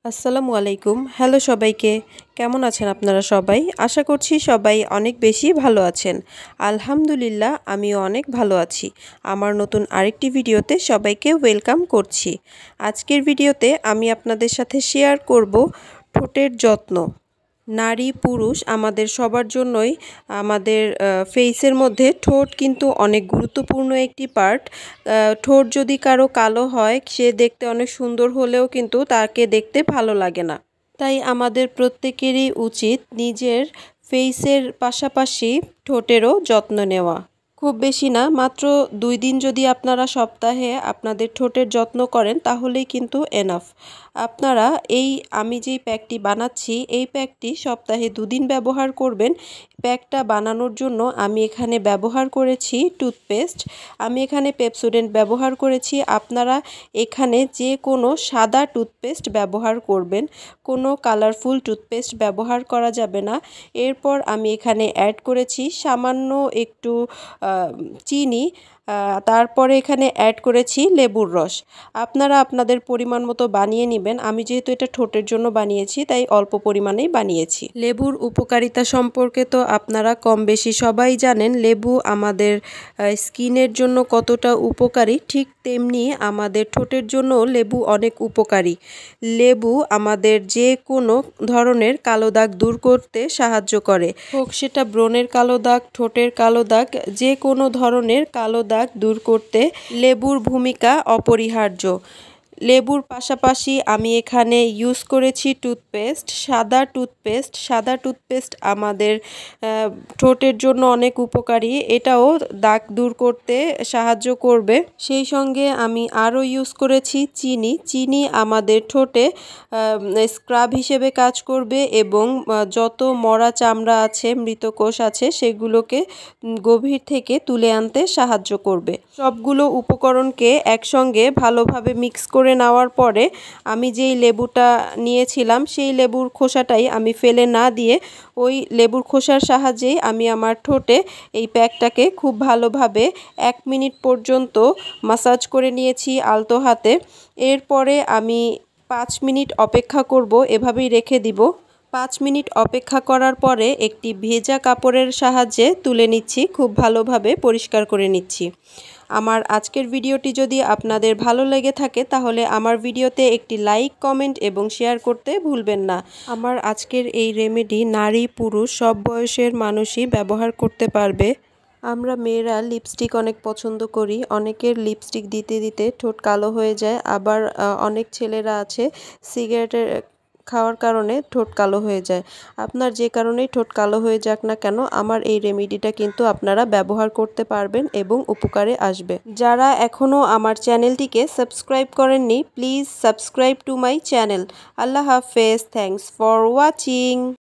আসসালামু আলাইকুম। হ্যালো সবাইকে। কেমন আছেন আপনারা সবাই? আশা করছি সবাই অনেক বেশি ভালো আছেন। আলহামদুলিল্লাহ আমিও অনেক ভালো আছি। আমার নতুন আরেকটি ভিডিওতে সবাইকে ওয়েলকাম করছি। আজকের ভিডিওতে আমি আপনাদের সাথে শেয়ার করব ঠোঁটের যত্ন। নারী পুরুষ আমাদের সবার জন্যই আমাদের ফেসের মধ্যে ঠোঁট কিন্তু অনেক গুরুত্বপূর্ণ একটি পার্ট। ঠোঁট যদি কারো কালো হয় সে দেখতে অনেক সুন্দর হলেও কিন্তু তাকে দেখতে ভালো লাগে না। তাই আমাদের প্রত্যেকেরই উচিত নিজের ফেসের পাশাপাশি ঠোঁটেরও যত্ন নেওয়া। খুব বেশি না, মাত্র 2 দিন যদি আপনারা সপ্তাহে আপনাদের ঠোঁটের যত্ন করেন তাহলেই কিন্তু এনাফ। আপনারা আমি যেই প্যাকটি বানাচ্ছি এই প্যাকটি সপ্তাহে 2 দিন ব্যবহার করবেন। প্যাকটা বানানোর জন্য আমি এখানে ব্যবহার করেছি টুথপেস্ট। আমি এখানে পেপসোডেন্ট ব্যবহার করেছি। আপনারা এখানে যে কোনো সাদা টুথপেস্ট ব্যবহার করবেন, কোনো কালারফুল টুথপেস্ট ব্যবহার করা যাবে না। এরপর আমি এখানে অ্যাড করেছি সামান্য একটু চিনি, তারপরে এখানে অ্যাড করেছি লেবুর রস। আপনারা আপনাদের পরিমাণ মতো বানিয়ে নেবেন। আমি যেহেতু এটা ঠোঁটের জন্য বানিয়েছি তাই অল্প পরিমাণেই বানিয়েছি। লেবুর উপকারিতা সম্পর্কে তো আপনারা কম বেশি সবাই জানেন। লেবু আমাদের স্কিনের জন্য কতটা উপকারী, ঠিক তেমনি আমাদের ঠোঁটের জন্য লেবু অনেক উপকারী। লেবু আমাদের যে কোনো ধরনের কালো দাগ দূর করতে সাহায্য করে, হোক সেটা ব্রণের কালো দাগ, ঠোঁটের কালো দাগ, যে কোনো ধরনের কালো দাগ দূর করতে লেবুর ভূমিকা অপরিহার্য। লেবুর পাশাপাশি আমি এখানে ইউজ করেছি টুথপেস্ট, সাদা টুথপেস্ট আমাদের ঠোঁটের জন্য অনেক উপকারী। এটাও দাগ দূর করতে সাহায্য করবে। সেই সঙ্গে আমি আরও ইউজ করেছি চিনি আমাদের ঠোঁটে স্ক্রাব হিসেবে কাজ করবে এবং যত মরা চামড়া আছে, মৃত কোষ আছে সেগুলোকে গভীর থেকে তুলে আনতে সাহায্য করবে। সবগুলো উপকরণকে একসঙ্গে ভালোভাবে মিক্স করে নেওয়ার পরে আমি যেই লেবুটা নিয়েছিলাম সেই লেবুর খোসাটাই আমি ফেলে না দিয়ে ওই লেবুর খোসার সাহায্যেই আমি আমার ঠোঁটে এই প্যাকটাকে খুব ভালোভাবে 1 মিনিট পর্যন্ত মাসাজ করে নিয়েছি আলতো হাতে। এরপরে আমি 5 মিনিট অপেক্ষা করব, এভাবেই রেখে দিব। 5 মিনিট অপেক্ষা করার পরে একটি ভেজা কাপড়ের সাহায্যে তুলে নিচ্ছি, খুব ভালোভাবে পরিষ্কার করে নিচ্ছি। আমার আজকের ভিডিওটি যদি আপনাদের ভালো লেগে থাকে তাহলে আমার ভিডিওতে একটি লাইক, কমেন্ট এবং শেয়ার করতে ভুলবেন না। আমার আজকের এই রেমেডি নারী পুরুষ সব বয়সের মানুষই ব্যবহার করতে পারবে। আমরা মেয়েরা লিপস্টিক অনেক পছন্দ করি, অনেকের লিপস্টিক দিতে দিতে ঠোঁট কালো হয়ে যায়, আবার অনেক ছেলেরা আছে সিগারেটের খাওয়ার কারণে ঠোঁট কালো হয়ে যায়। আপনার যে কারণেই ঠোঁট কালো হয়ে যাক না কেন, আমার এই রেমেডিটা কিন্তু আপনারা ব্যবহার করতে পারবেন এবং উপকারে আসবে। যারা এখনও আমার চ্যানেলটিকে সাবস্ক্রাইব করেননি, please subscribe to my channel. আল্লাহ হাফেজ। Thanks for watching.